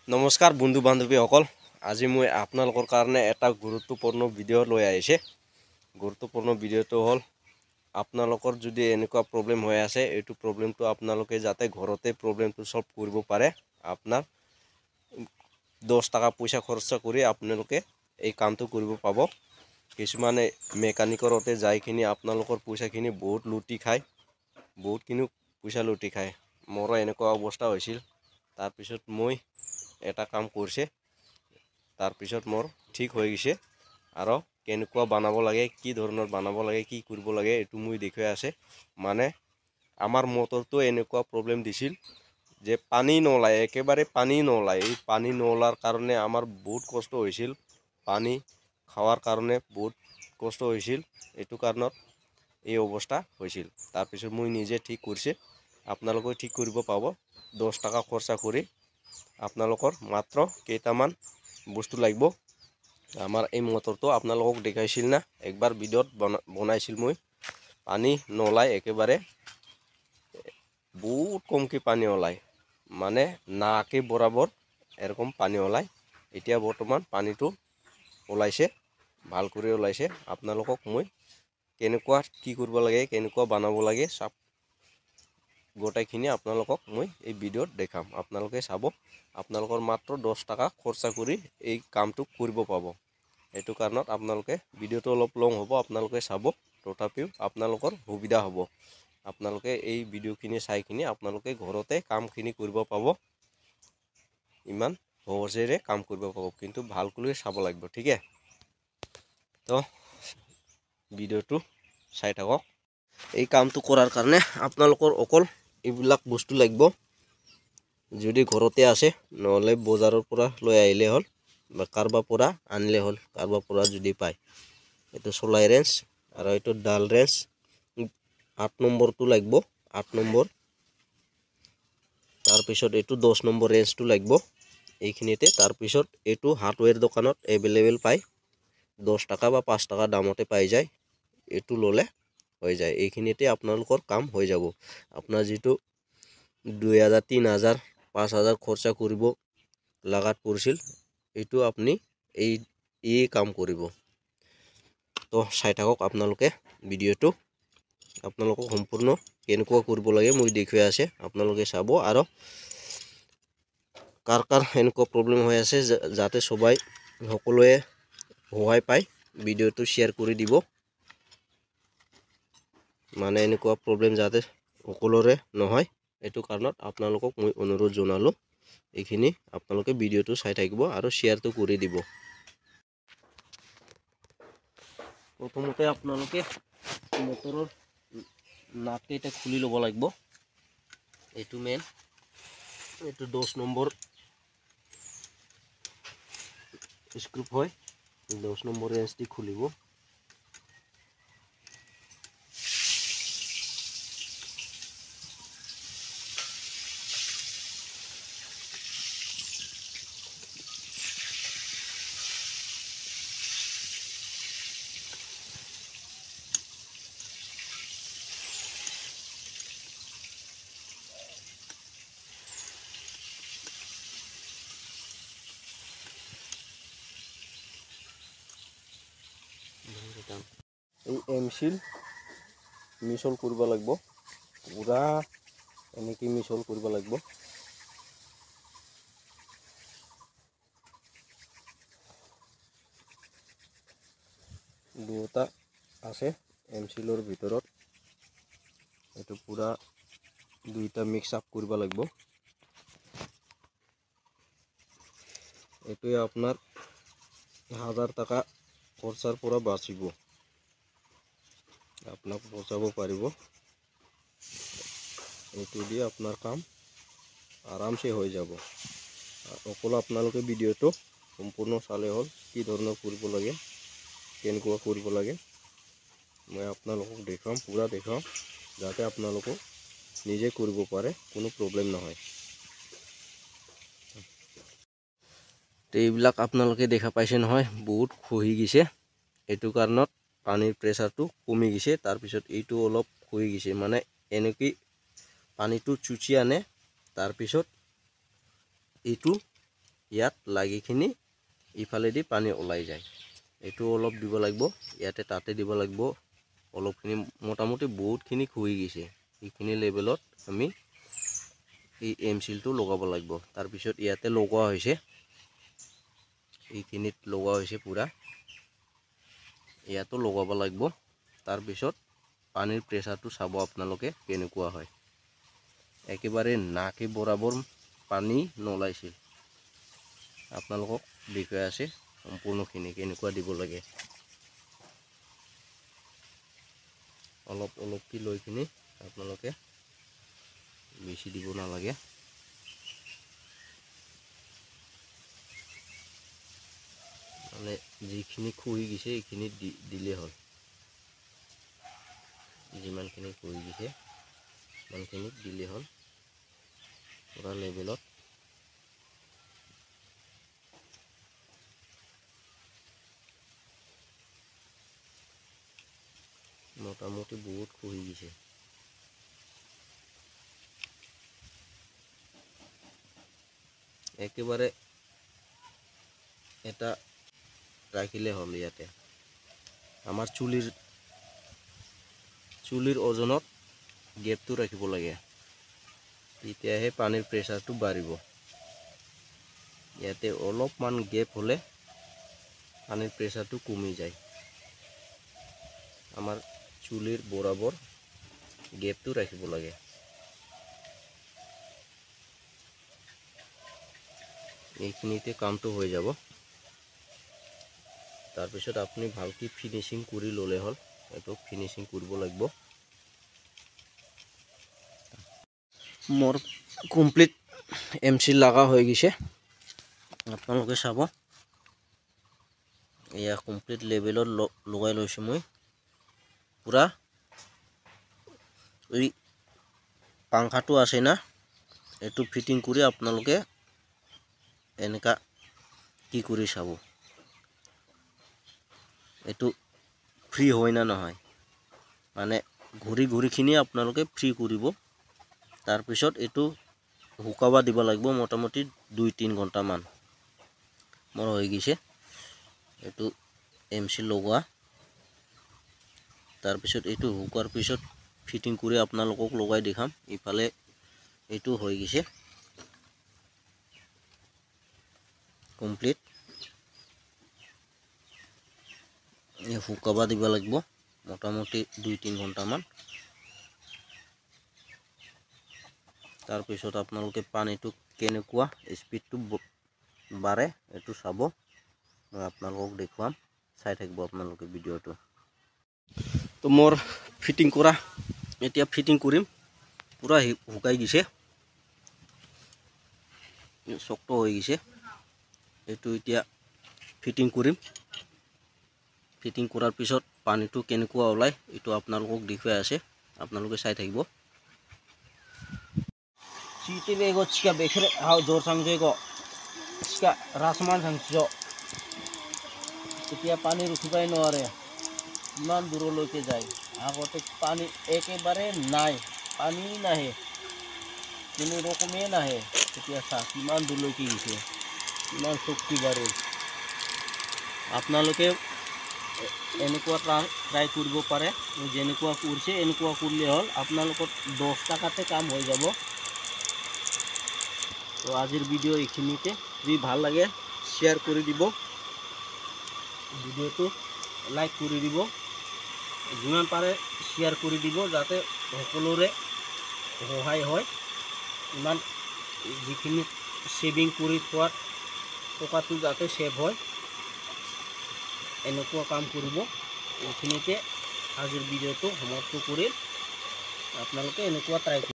নমস্কাৰ বন্ধু বান্ধৱীসকল, আজি মই আপোনালোকৰ কাৰণে এটা গুৰুত্বপূৰ্ণ ভিডিঅ' লৈ আহিছে। গুৰুত্বপূৰ্ণ ভিডিঅ'টো হ'ল আপোনালোকৰ যদি এনেকুৱা প্ৰব্লেম হৈ আছে, এইটো প্ৰব্লেমটো আপোনালোকে যাতে ঘৰতে প্ৰব্লেমটো সলভ কৰিব পাৰে। আপোনাৰ 10 টাকা পইচা খৰচা কৰি আপোনালোকে এই কামটো কৰিব পাব। কিছুমানে মেকানিকৰতে যাইখিনি আপোনালোকৰ পইচাখিনি বহুত লুটি খায়, বহুতখিনি পইচা লুটি খায়। মোৰো এনেকুৱা অৱস্থা হৈছিল। তাৰপিছত মই এটা কাম কৰিছে, তাৰপিছত মোৰ ঠিক হৈ গৈছে। আৰু কেনেকুৱা বানাব লাগে, কি ধৰণৰ বানাব লাগে, কি কৰিব লাগে, এইটো মই দেখুৱাই আছে। মানে আমাৰ মটৰটো এনেকুৱা প্ৰব্লেম দিছিল যে পানী নোলায়, একেবাৰে পানী নোলায়। এই পানী নোলাৰ কাৰণে আমাৰ বহুত কষ্ট হৈছিল। পানী খাৱাৰ কাৰণে বহুত কষ্ট হৈছিল। এইটো কাৰণত এই অৱস্থা হৈছিল। তাৰপিছত মই নিজে ঠিক কৰিছে, আপোনালোকে ঠিক কৰিব পাব। 10 টাকা খৰচা কৰি আপোনালোকৰ মাত্ৰ কেইটামান বস্তু লাগিব। আমাৰ এই মটৰটো আপোনালোকক দেখাইছিল না, একবাৰ ভিডিঅ'ত বনাইছিল মই। পানী নোলায়, একেবাৰে বহুত কমকৈ পানী ওলায়, মানে নাকে বৰাবৰ এৰকম পানী ওলায়। এতিয়া বৰ্তমান পানীটো ওলাইছে, ভাল কৰি ওলাইছে। আপোনালোকক মই কেনেকুৱা কি কৰিব লাগে, কেনেকুৱা বানাব লাগে, গোটেইখিনি আপোনালোকক মই এই ভিডিঅ'ত দেখাম। আপোনালোকে চাব। আপোনালোকৰ মাত্ৰ 10 টাকা খৰচা কৰি এই কামটো কৰিব পাব। এইটো কাৰণত আপোনালোকে ভিডিঅ'টো অলপ লং হ'ব, আপোনালোকে চাব। তথাপিও আপোনালোকৰ সুবিধা হ'ব। আপোনালোকে এই ভিডিঅ'খিনি চাইকিনি আপোনালোকে ঘৰতে কামখিনি কৰিব পাব। ইমান সহজেৰে কাম কৰিব পাব, কিন্তু ভাল কৰি চাব লাগিব, ঠিক আছে। তো ভিডিঅ'টো চাই থাকক। এই কামটো কৰাৰ কাৰণে আপোনালোকৰ অকল এইবিলাক বস্তু লাগিব। যদি ঘৰতে আছে, নহ'লে বজাৰৰ পৰা লৈ আহিলে হ'ল, বা কাৰোবাৰ পৰা আনিলে হ'ল, কাৰোবাৰ পৰা যদি পায়। এইটো চলাই ৰেঞ্চ আৰু এইটো ডাল ৰেঞ্চ। 8 নম্বৰটো লাগিব, 8 নম্বৰ। তাৰপিছত এইটো 10 নম্বৰ ৰেঞ্চটো লাগিব এইখিনিতে। তাৰপিছত এইটো হাৰ্ডৱেৰ দোকানত এভেইলেবল পায়, 10 টাকা বা 5 টাকা দামতে পাই যায়। এইটো ল'লে হৈ যায়। এইখিনিতে আপোনালোকৰ কাম হৈ যাব। আপোনাৰ যিটো 2000, 3000, 5000 খৰচা কৰিব লাগাত পৰিছিল, এইটো আপুনি এই কাম কৰিব। তো চাই থাকক আপোনালোকে ভিডিঅ'টো। আপোনালোকক সম্পূৰ্ণ কেনেকুৱা কৰিব লাগে মই দেখুৱাই আছে, আপোনালোকে চাব। আৰু কাৰ এনেকুৱা প্ৰব্লেম হৈ আছে, যাতে সকলোৱে সহায় পায়, ভিডিঅ'টো শ্বেয়াৰ কৰি দিব। মানে এনেকুৱা প্ৰব্লেম যাতে সকলোৰে নহয়, এইটো কাৰণত আপোনালোকক মই অনুৰোধ জনালোঁ। এইখিনি আপোনালোকে ভিডিঅ'টো চাই থাকিব আৰু শ্বেয়াৰটো কৰি দিব। প্ৰথমতে আপোনালোকে মটৰৰ নাটকেইটা খুলি ল'ব লাগিব। এইটো মেইন, এইটো 10 নম্বৰ স্ক্ৰুপ হয়। 10 নম্বৰ ৰেঞ্চটি খুলিব। এই এমচিল মিছল কৰিব লাগিব, পুৰা এনেকৈ মিছল কৰিব লাগিব। দুটা আছে এমচিলৰ ভিতৰত, এইটো পুৰা দুইটা মিক্স আপ কৰিব লাগিব। এইটোৱে আপোনাৰ 1000 টাকা খৰচাৰ পৰা বাচিব, আপোনাক বচাব পাৰিব। এইটো দিয়ে আপোনাৰ কাম আৰামছে হৈ যাব। অকল আপোনালোকে ভিডিঅ'টো সম্পূৰ্ণ চালে হ'ল, কি ধৰণৰ কৰিব লাগে, কেনেকুৱা কৰিব লাগে। মই আপোনালোকক দেখাম, পুৰা দেখাম, যাতে আপোনালোকে নিজে কৰিব পাৰে, কোনো প্ৰব্লেম নহয়। এইবিলাক আপোনালোকে দেখা পাইছে নহয়, বহুত খহি গৈছে। এইটো কাৰণত পানীৰ প্ৰেছাৰটো কমি গৈছে। তাৰপিছত এইটো অলপ খহি গৈছে, মানে এনেকৈ পানীটো চুচি আনে। তাৰপিছত এইটো ইয়াত লাগিখিনি ইফালেদি পানী ওলাই যায়। এইটো অলপ দিব লাগিব, ইয়াতে তাতে দিব লাগিব অলপখিনি, মোটামুটি বহুতখিনি খুহি গৈছে। এইখিনি লেভেলত আমি এই এমচিলটো লগাব লাগিব। তাৰপিছত ইয়াতে লগোৱা হৈছে, এইখিনিত লগোৱা হৈছে পুৰা, ইয়াতো লগাব লাগিব। তাৰপিছত পানীৰ প্ৰেছাৰটো চাব আপোনালোকে কেনেকুৱা হয়। একেবাৰে নাকে বৰাবৰ পানী নোলাইছে। আপোনালোকক দেখুৱাই আছে সম্পূৰ্ণখিনি কেনেকুৱা দিব লাগে। অলপ অলপকৈ লৈ কিনি আপোনালোকে বেছি দিব নালাগে। মানে যিখিনি খুহি গৈছে এইখিনি দিলেই হ'ল। যিমানখিনি খুহি গৈছে সিমানখিনি দিলেই হ'ল পুৰা লেভেলত। মোটামুটি বহুত খুহি গৈছে। একেবাৰে এটা ৰাখিলে হ'ল। ইয়াতে আমাৰ চুলিৰ ওজনত গেপটো ৰাখিব লাগে, তেতিয়াহে পানীৰ প্ৰেছাৰটো বাঢ়িব। ইয়াতে অলপমান গেপ হ'লে পানীৰ প্ৰেছাৰটো কমি যায়। আমাৰ চুলিৰ বৰাবৰ গেপটো ৰাখিব লাগে। এইখিনিতে কামটো হৈ যাব। তাৰপিছত আপুনি ভালকৈ ফিনিচিং কৰি ল'লে হ'ল। এইটো ফিনিচিং কৰিব লাগিব। মোৰ কমপ্লিট এমচিল লগা হৈ গৈছে, আপোনালোকে চাব। এয়া কমপ্লিট লেভেলত লগাই লৈছোঁ মই পুৰা। এই পাংখাটো আছে না, এইটো ফিটিং কৰি আপোনালোকে এনেকা কি কৰি চাব এইটো ফ্ৰী হয় না নহয়। মানে ঘূৰিখিনি আপোনালোকে ফ্ৰী কৰিব। তাৰপিছত এইটো শুকাব দিব লাগিব মোটামুটি 2-3 ঘণ্টামান। মোৰ হৈ গৈছে এইটো এমচিল লগোৱা। তাৰপিছত এইটো শুকোৱাৰ পিছত ফিটিং কৰি আপোনালোকক লগাই দেখাম। ইফালে এইটো হৈ গৈছে কমপ্লিট। শুকাব দিব লাগিব মোটামুটি 2-3 ঘণ্টামান। তাৰপিছত আপোনালোকে পানীটো কেনেকুৱা স্পীডটো বাঢ়ে এইটো চাব। মই আপোনালোকক দেখুৱাম, চাই থাকিব আপোনালোকে ভিডিঅ'টো। তো মোৰ ফিটিং কৰা, এতিয়া ফিটিং কৰিম। পুৰা শুকাই গৈছে, শক্ত হৈ গৈছে। এইটো এতিয়া ফিটিং কৰিম। ফিটিং কৰাৰ পিছত পানীটো কেনেকুৱা ওলায় এইটো আপোনালোকক দেখুৱাই আছে, আপোনালোকে চাই থাকিব। Siti bego chika bekre hau jor sang bego chika rasman sang jo এতিয়া পানী ৰখিবই নোৱাৰে, ইমান দূৰলৈকে যায়। আগতে পানী একেবাৰে নাই, পানী নাহে, কোনো ৰকমে নাহে। এতিয়া চা কিমান দূৰলৈকে গৈছে, কিমান শক্তি বাঢ়িল। আপোনালোকে এনেকুৱা ট্ৰাই কৰিব পাৰে, যেনেকুৱা কৰিছে এনেকুৱা কৰিলে হ'ল। আপোনালোকৰ 10 টাকাতে কাম হৈ যাব। তো আজিৰ ভিডিঅ' এইখিনিতে। যদি ভাল লাগে শ্বেয়াৰ কৰি দিব, ভিডিঅ'টো লাইক কৰি দিব, যিমান পাৰে শ্বেয়াৰ কৰি দিব, যাতে সকলোৰে সহায় হয়। ইমান যিখিনি সেভিং কৰি থোৱা টকাটো যাতে সেভ হয়, এনেকুৱা কাম কৰিব। এইখিনিতে আজিৰ ভিডিঅ'টো সমাপ্ত কৰি আপোনালোকে এনেকুৱা ট্ৰাই